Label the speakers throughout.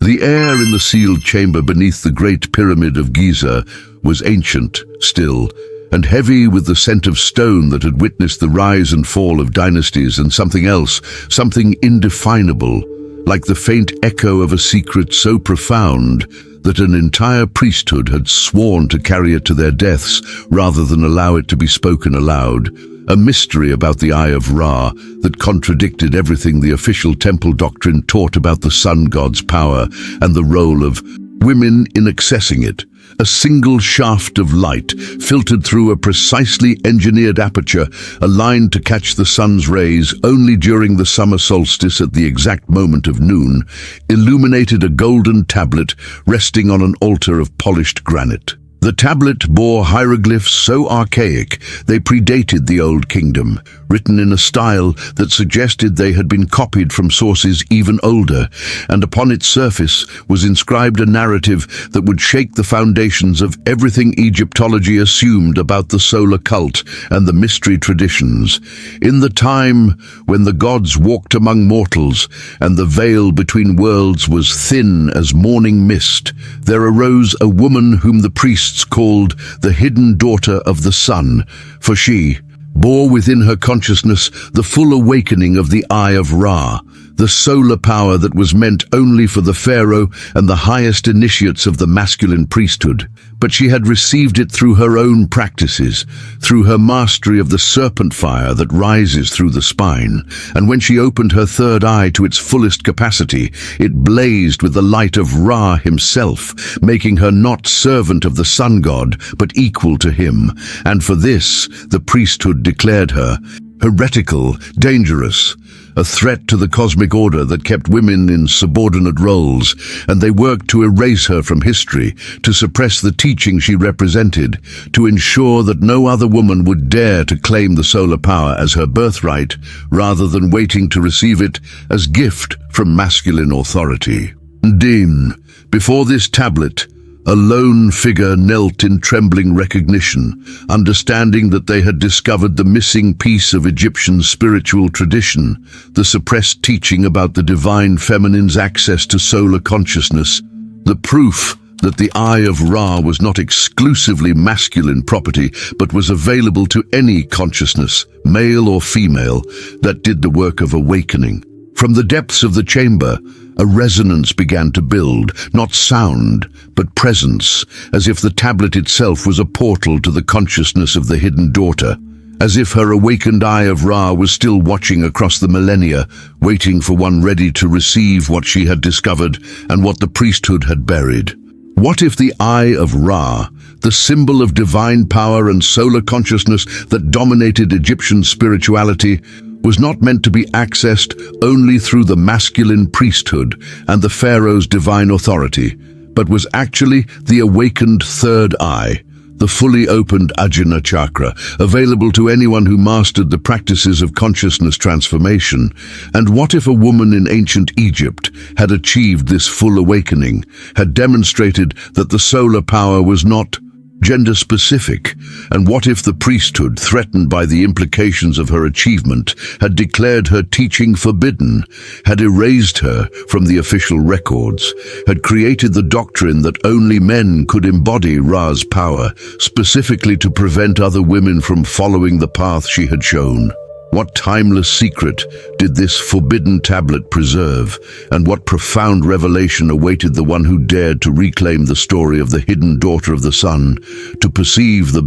Speaker 1: The air in the sealed chamber beneath the Great Pyramid of Giza was ancient, still, and heavy with the scent of stone that had witnessed the rise and fall of dynasties, and something else, something indefinable, like the faint echo of a secret so profound that an entire priesthood had sworn to carry it to their deaths rather than allow it to be spoken aloud. A mystery about the Eye of Ra that contradicted everything the official temple doctrine taught about the sun god's power and the role of women in accessing it. A single shaft of light filtered through a precisely engineered aperture, aligned to catch the sun's rays only during the summer solstice at the exact moment of noon, illuminated a golden tablet resting on an altar of polished granite. The tablet bore hieroglyphs so archaic they predated the Old Kingdom, written in a style that suggested they had been copied from sources even older, and upon its surface was inscribed a narrative that would shake the foundations of everything Egyptology assumed about the solar cult and the mystery traditions. In the time when the gods walked among mortals and the veil between worlds was thin as morning mist, there arose a woman whom the priests called the hidden daughter of the sun, for she bore within her consciousness the full awakening of the Eye of Ra, the solar power that was meant only for the pharaoh and the highest initiates of the masculine priesthood. But she had received it through her own practices, through her mastery of the serpent fire that rises through the spine, and when she opened her third eye to its fullest capacity, it blazed with the light of Ra himself, making her not servant of the sun god, but equal to him, and for this the priesthood declared her heretical, dangerous, a threat to the cosmic order that kept women in subordinate roles, and they worked to erase her from history, to suppress the teaching she represented, to ensure that no other woman would dare to claim the solar power as her birthright, rather than waiting to receive it as gift from masculine authority. Din, before this tablet, a lone figure knelt in trembling recognition, understanding that they had discovered the missing piece of Egyptian spiritual tradition, the suppressed teaching about the divine feminine's access to solar consciousness, the proof that the Eye of Ra was not exclusively masculine property, but was available to any consciousness, male or female, that did the work of awakening. From the depths of the chamber, a resonance began to build, not sound, but presence, as if the tablet itself was a portal to the consciousness of the hidden daughter, as if her awakened Eye of Ra was still watching across the millennia, waiting for one ready to receive what she had discovered and what the priesthood had buried. What if the Eye of Ra, the symbol of divine power and solar consciousness that dominated Egyptian spirituality, was not meant to be accessed only through the masculine priesthood and the pharaoh's divine authority, but was actually the awakened third eye, the fully opened Ajna chakra, available to anyone who mastered the practices of consciousness transformation? And what if a woman in ancient Egypt had achieved this full awakening, had demonstrated that the solar power was not gender-specific? And what if the priesthood, threatened by the implications of her achievement, had declared her teaching forbidden, had erased her from the official records, had created the doctrine that only men could embody Ra's power, specifically to prevent other women from following the path she had shown? What timeless secret did this forbidden tablet preserve, and what profound revelation awaited the one who dared to reclaim the story of the hidden daughter of the sun, to perceive the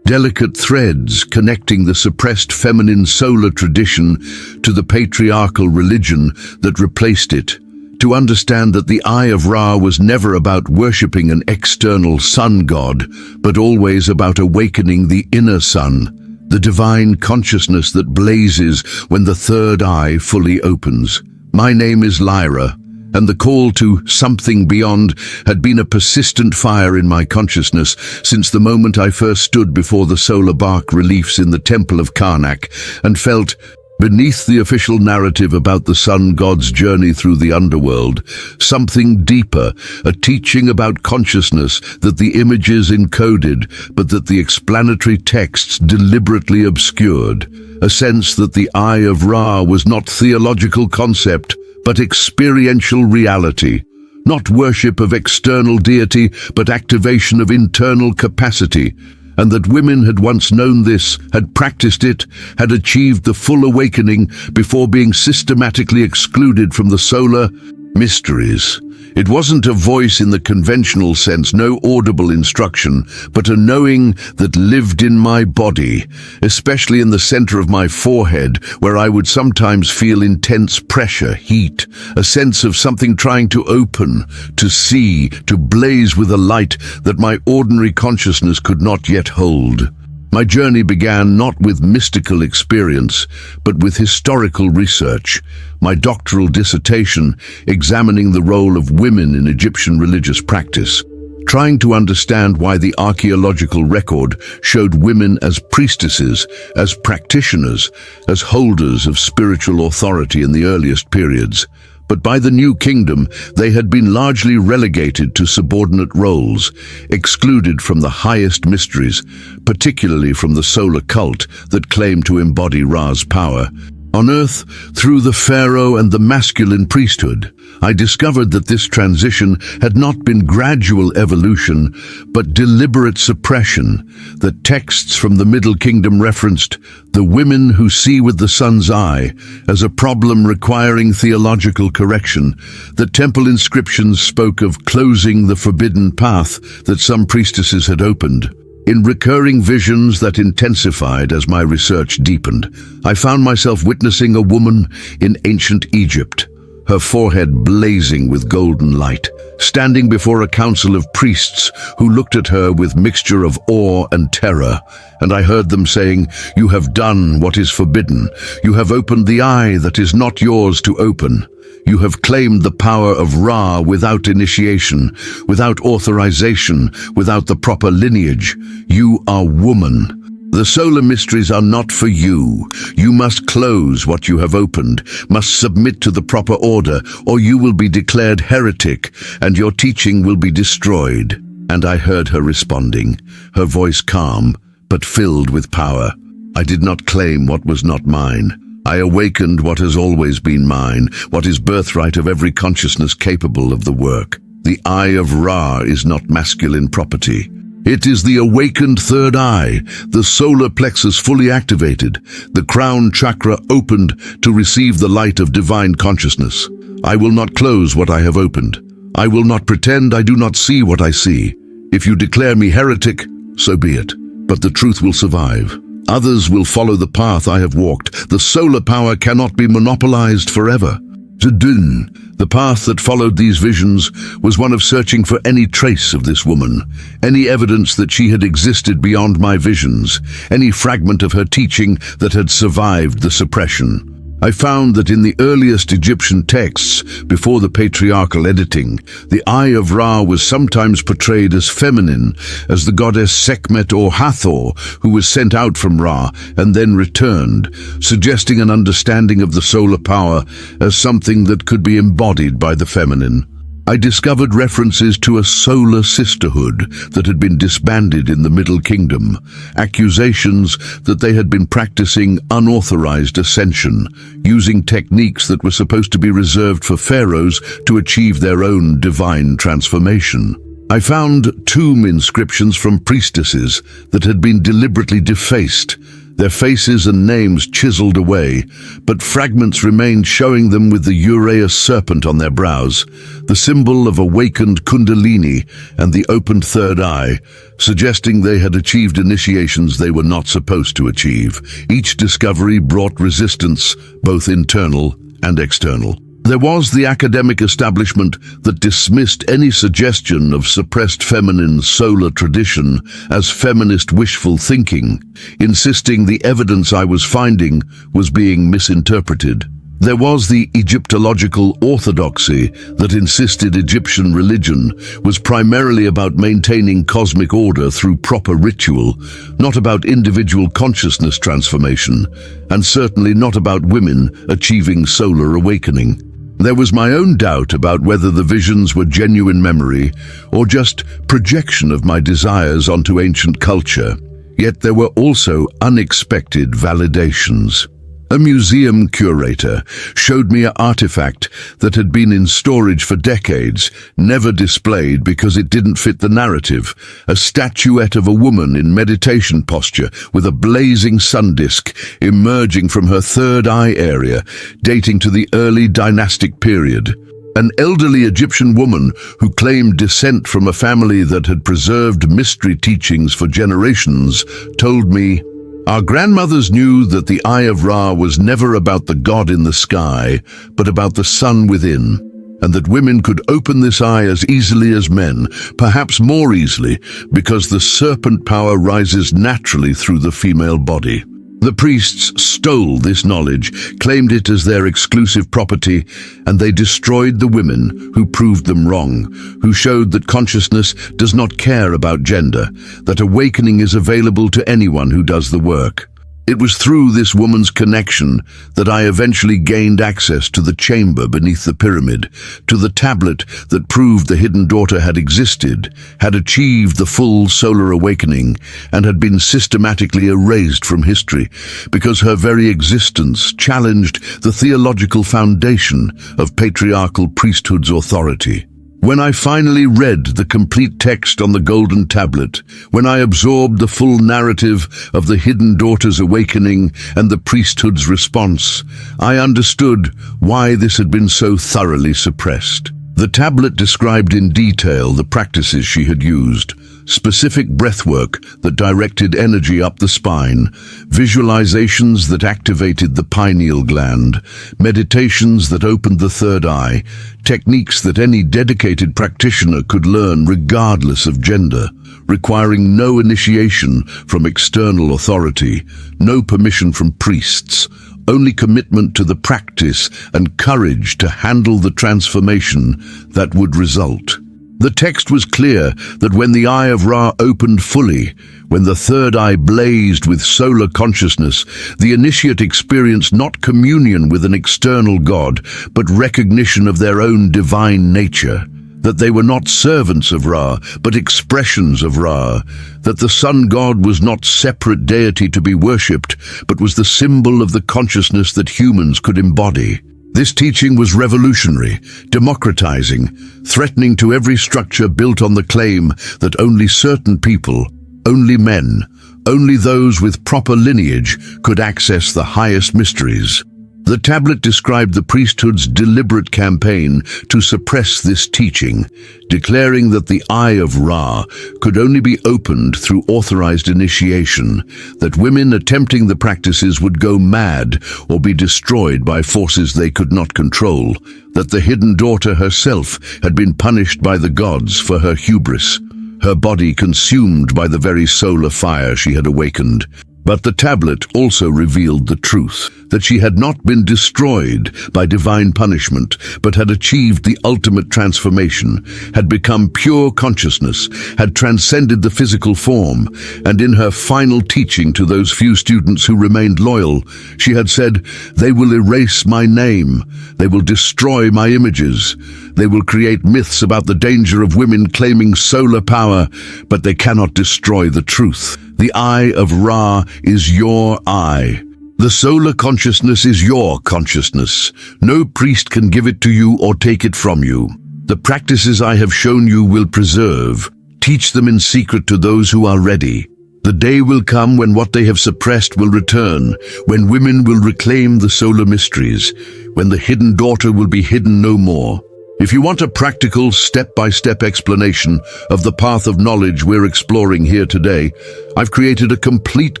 Speaker 1: delicate threads connecting the suppressed feminine solar tradition to the patriarchal religion that replaced it, to understand that the Eye of Ra was never about worshipping an external sun god, but always about awakening the inner sun, the divine consciousness that blazes when the third eye fully opens. My name is Lyra, and the call to something beyond had been a persistent fire in my consciousness since the moment I first stood before the solar bark reliefs in the Temple of Karnak and felt, beneath the official narrative about the sun god's journey through the underworld, something deeper, a teaching about consciousness that the images encoded, but that the explanatory texts deliberately obscured, a sense that the Eye of Ra was not theological concept, but experiential reality, not worship of external deity, but activation of internal capacity, and that women had once known this, had practiced it, had achieved the full awakening before being systematically excluded from the solar mysteries. It wasn't a voice in the conventional sense, no audible instruction, but a knowing that lived in my body, especially in the center of my forehead, where I would sometimes feel intense pressure, heat, a sense of something trying to open, to see, to blaze with a light that my ordinary consciousness could not yet hold. My journey began not with mystical experience, but with historical research, my doctoral dissertation examining the role of women in Egyptian religious practice, trying to understand why the archaeological record showed women as priestesses, as practitioners, as holders of spiritual authority in the earliest periods. But by the New Kingdom, they had been largely relegated to subordinate roles, excluded from the highest mysteries, particularly from the solar cult that claimed to embody Ra's power. On Earth, through the pharaoh and the masculine priesthood, I discovered that this transition had not been gradual evolution, but deliberate suppression, that texts from the Middle Kingdom referenced the women who see with the sun's eye as a problem requiring theological correction, that temple inscriptions spoke of closing the forbidden path that some priestesses had opened. In recurring visions that intensified as my research deepened, I found myself witnessing a woman in ancient Egypt, her forehead blazing with golden light, standing before a council of priests who looked at her with mixture of awe and terror. And I heard them saying, "You have done what is forbidden. You have opened the eye that is not yours to open. You have claimed the power of Ra without initiation, without authorization, without the proper lineage. You are woman. The solar mysteries are not for you. You must close what you have opened, must submit to the proper order, or you will be declared heretic, and your teaching will be destroyed." And I heard her responding, her voice calm, but filled with power. I did not claim what was not mine. I awakened what has always been mine, what is birthright of every consciousness capable of the work. The eye of Ra is not masculine property. It is the awakened third eye, the solar plexus fully activated, the crown chakra opened to receive the light of divine consciousness. I will not close what I have opened. I will not pretend I do not see what I see. If you declare me heretic, so be it, but the truth will survive. Others will follow the path I have walked. The solar power cannot be monopolized forever. Zedun, the path that followed these visions, was one of searching for any trace of this woman, any evidence that she had existed beyond my visions, any fragment of her teaching that had survived the suppression. I found that in the earliest Egyptian texts, before the patriarchal editing, the Eye of Ra was sometimes portrayed as feminine, as the goddess Sekhmet or Hathor, who was sent out from Ra and then returned, suggesting an understanding of the solar power as something that could be embodied by the feminine. I discovered references to a solar sisterhood that had been disbanded in the Middle Kingdom, accusations that they had been practicing unauthorized ascension, using techniques that were supposed to be reserved for pharaohs to achieve their own divine transformation. I found tomb inscriptions from priestesses that had been deliberately defaced, their faces and names chiseled away, but fragments remained showing them with the Uraeus serpent on their brows, the symbol of awakened kundalini and the opened third eye, suggesting they had achieved initiations they were not supposed to achieve. Each discovery brought resistance, both internal and external. There was the academic establishment that dismissed any suggestion of suppressed feminine solar tradition as feminist wishful thinking, insisting the evidence I was finding was being misinterpreted. There was the Egyptological orthodoxy that insisted Egyptian religion was primarily about maintaining cosmic order through proper ritual, not about individual consciousness transformation, and certainly not about women achieving solar awakening. There was my own doubt about whether the visions were genuine memory or just projection of my desires onto ancient culture. Yet there were also unexpected validations. A museum curator showed me an artifact that had been in storage for decades, never displayed because it didn't fit the narrative. A statuette of a woman in meditation posture with a blazing sun disk emerging from her third eye area, dating to the early dynastic period. An elderly Egyptian woman who claimed descent from a family that had preserved mystery teachings for generations told me, "Our grandmothers knew that the Eye of Ra was never about the god in the sky, but about the sun within, and that women could open this eye as easily as men, perhaps more easily, because the serpent power rises naturally through the female body." The priests stole this knowledge, claimed it as their exclusive property, and they destroyed the women who proved them wrong, who showed that consciousness does not care about gender, that awakening is available to anyone who does the work. It was through this woman's connection that I eventually gained access to the chamber beneath the pyramid, to the tablet that proved the hidden daughter had existed, had achieved the full solar awakening, and had been systematically erased from history, because her very existence challenged the theological foundation of patriarchal priesthood's authority. When I finally read the complete text on the golden tablet, when I absorbed the full narrative of the hidden daughter's awakening and the priesthood's response, I understood why this had been so thoroughly suppressed. The tablet described in detail the practices she had used, specific breathwork that directed energy up the spine, visualizations that activated the pineal gland, meditations that opened the third eye, techniques that any dedicated practitioner could learn regardless of gender, requiring no initiation from external authority, no permission from priests, only commitment to the practice and courage to handle the transformation that would result. The text was clear that when the Eye of Ra opened fully, when the third eye blazed with solar consciousness, the initiate experienced not communion with an external god, but recognition of their own divine nature. That they were not servants of Ra, but expressions of Ra. That the sun god was not separate deity to be worshipped, but was the symbol of the consciousness that humans could embody. This teaching was revolutionary, democratizing, threatening to every structure built on the claim that only certain people, only men, only those with proper lineage could access the highest mysteries. The tablet described the priesthood's deliberate campaign to suppress this teaching, declaring that the Eye of Ra could only be opened through authorized initiation, that women attempting the practices would go mad or be destroyed by forces they could not control, that the hidden daughter herself had been punished by the gods for her hubris, her body consumed by the very solar fire she had awakened. But the tablet also revealed the truth, that she had not been destroyed by divine punishment, but had achieved the ultimate transformation, had become pure consciousness, had transcended the physical form, and in her final teaching to those few students who remained loyal, she had said, "They will erase my name, they will destroy my images, they will create myths about the danger of women claiming solar power, but they cannot destroy the truth. The Eye of Ra is your eye. The solar consciousness is your consciousness. No priest can give it to you or take it from you. The practices I have shown you will preserve. Teach them in secret to those who are ready. The day will come when what they have suppressed will return, when women will reclaim the solar mysteries, when the hidden daughter will be hidden no more." If you want a practical, step-by-step explanation of the path of knowledge we're exploring here today, I've created a complete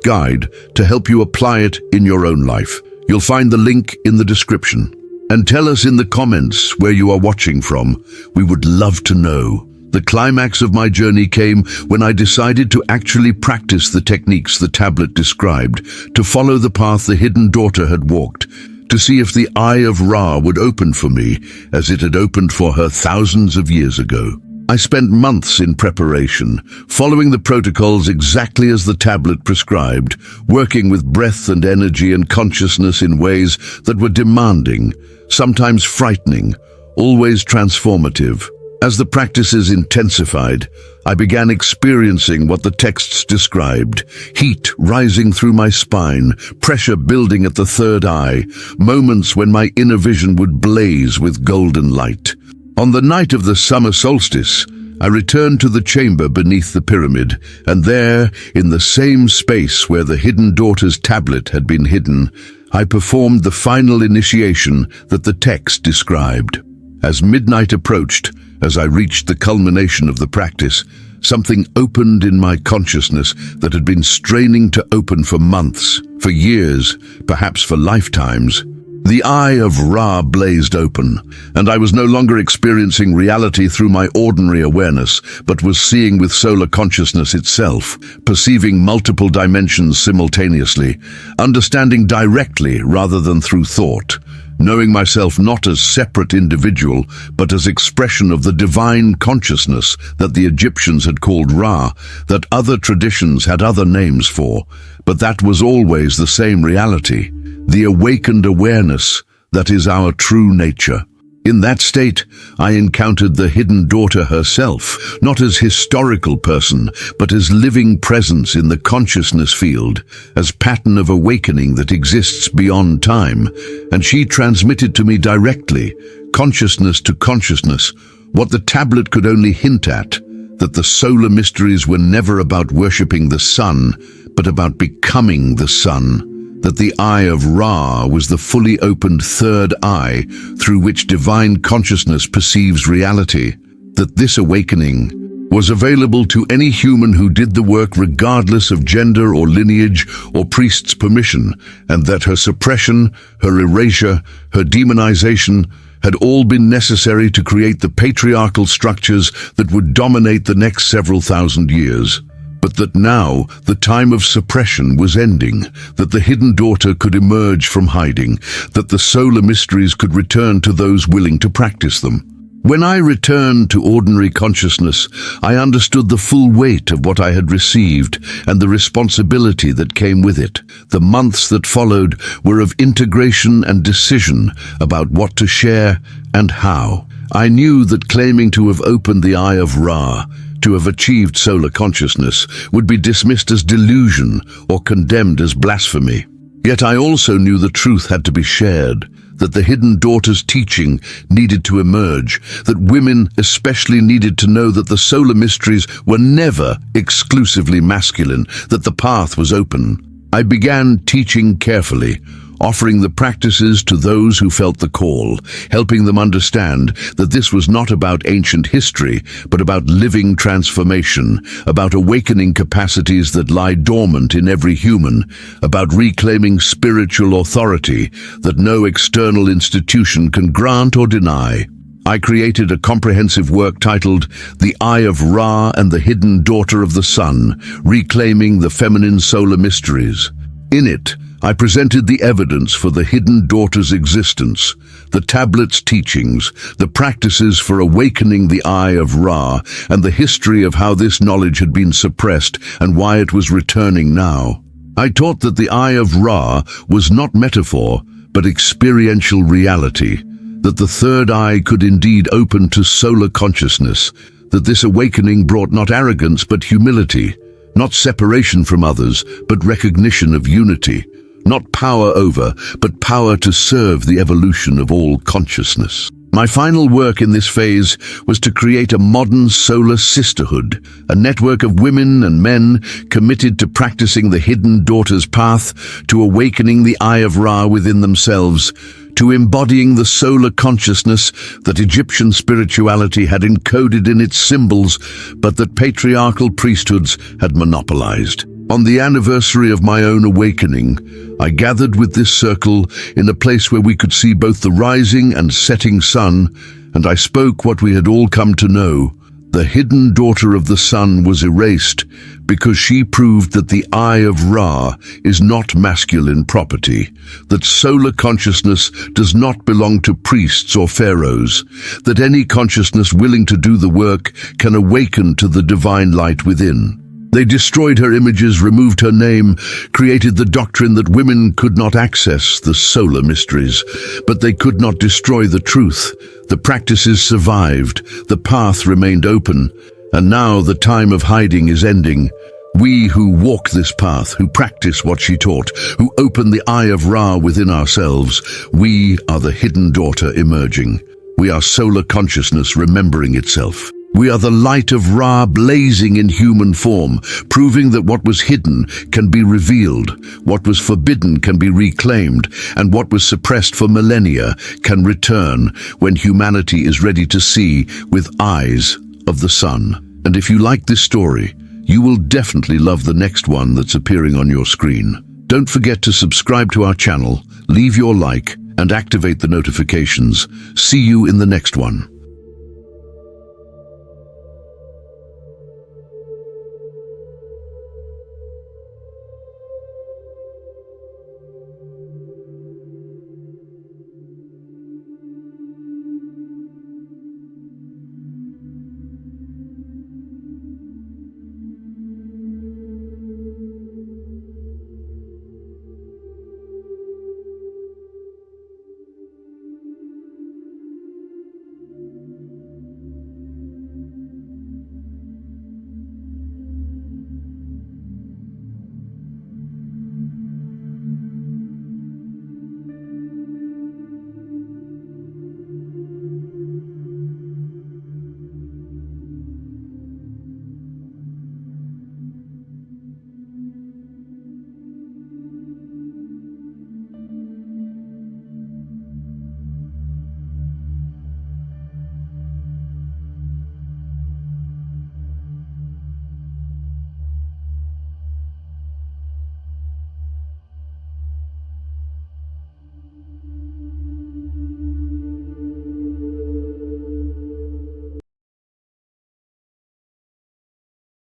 Speaker 1: guide to help you apply it in your own life. You'll find the link in the description. And tell us in the comments where you are watching from. We would love to know. The climax of my journey came when I decided to actually practice the techniques the tablet described, to follow the path the hidden daughter had walked, to see if the Eye of Ra would open for me as it had opened for her thousands of years ago. I spent months in preparation, following the protocols exactly as the tablet prescribed, working with breath and energy and consciousness in ways that were demanding, sometimes frightening, always transformative. As the practices intensified, I began experiencing what the texts described: heat rising through my spine, pressure building at the third eye, moments when my inner vision would blaze with golden light. On the night of the summer solstice, I returned to the chamber beneath the pyramid, and there, in the same space where the hidden daughter's tablet had been hidden, I performed the final initiation that the text described. As midnight approached, as I reached the culmination of the practice, something opened in my consciousness that had been straining to open for months, for years, perhaps for lifetimes. The eye of Ra blazed open, and I was no longer experiencing reality through my ordinary awareness, but was seeing with solar consciousness itself, perceiving multiple dimensions simultaneously, understanding directly rather than through thought, knowing myself not as separate individual, but as expression of the divine consciousness that the Egyptians had called Ra, that other traditions had other names for, but that was always the same reality, the awakened awareness that is our true nature. In that state, I encountered the hidden daughter herself, not as historical person, but as living presence in the consciousness field, as pattern of awakening that exists beyond time, and she transmitted to me directly, consciousness to consciousness, what the tablet could only hint at, that the solar mysteries were never about worshipping the sun, but about becoming the sun. That the eye of Ra was the fully opened third eye through which divine consciousness perceives reality, that this awakening was available to any human who did the work regardless of gender or lineage or priest's permission, and that her suppression, her erasure, her demonization had all been necessary to create the patriarchal structures that would dominate the next several thousand years. But that now the time of suppression was ending, that the hidden daughter could emerge from hiding, that the solar mysteries could return to those willing to practice them. When I returned to ordinary consciousness, I understood the full weight of what I had received and the responsibility that came with it. The months that followed were of integration and decision about what to share and how. I knew that claiming to have opened the eye of Ra, to have achieved solar consciousness, would be dismissed as delusion or condemned as blasphemy. Yet I also knew the truth had to be shared, that the hidden daughter's teaching needed to emerge, that women especially needed to know that the solar mysteries were never exclusively masculine, that the path was open. I began teaching carefully, offering the practices to those who felt the call, helping them understand that this was not about ancient history, but about living transformation, about awakening capacities that lie dormant in every human, about reclaiming spiritual authority that no external institution can grant or deny. I created a comprehensive work titled The Eye of Ra and the Hidden Daughter of the Sun, Reclaiming the Feminine Solar Mysteries. In it, I presented the evidence for the hidden daughter's existence, the tablet's teachings, the practices for awakening the eye of Ra, and the history of how this knowledge had been suppressed and why it was returning now. I taught that the eye of Ra was not metaphor, but experiential reality, that the third eye could indeed open to solar consciousness, that this awakening brought not arrogance but humility, not separation from others, but recognition of unity, not power over, but power to serve the evolution of all consciousness. My final work in this phase was to create a modern solar sisterhood, a network of women and men committed to practicing the hidden daughter's path, to awakening the eye of Ra within themselves, to embodying the solar consciousness that Egyptian spirituality had encoded in its symbols, but that patriarchal priesthoods had monopolized. On the anniversary of my own awakening, I gathered with this circle in a place where we could see both the rising and setting sun, and I spoke what we had all come to know. The hidden daughter of the sun was erased because she proved that the eye of Ra is not masculine property, that solar consciousness does not belong to priests or pharaohs, that any consciousness willing to do the work can awaken to the divine light within. They destroyed her images, removed her name, created the doctrine that women could not access the solar mysteries, but they could not destroy the truth, The practices survived, the path remained open, and now the time of hiding is ending. We who walk this path, who practice what she taught, who open the eye of Ra within ourselves, we are the hidden daughter emerging. We are solar consciousness remembering itself. We are the light of Ra blazing in human form, proving that what was hidden can be revealed, what was forbidden can be reclaimed, and what was suppressed for millennia can return when humanity is ready to see with eyes of the sun. And if you like this story, you will definitely love the next one that's appearing on your screen. Don't forget to subscribe to our channel, leave your like, and activate the notifications. See you in the next one.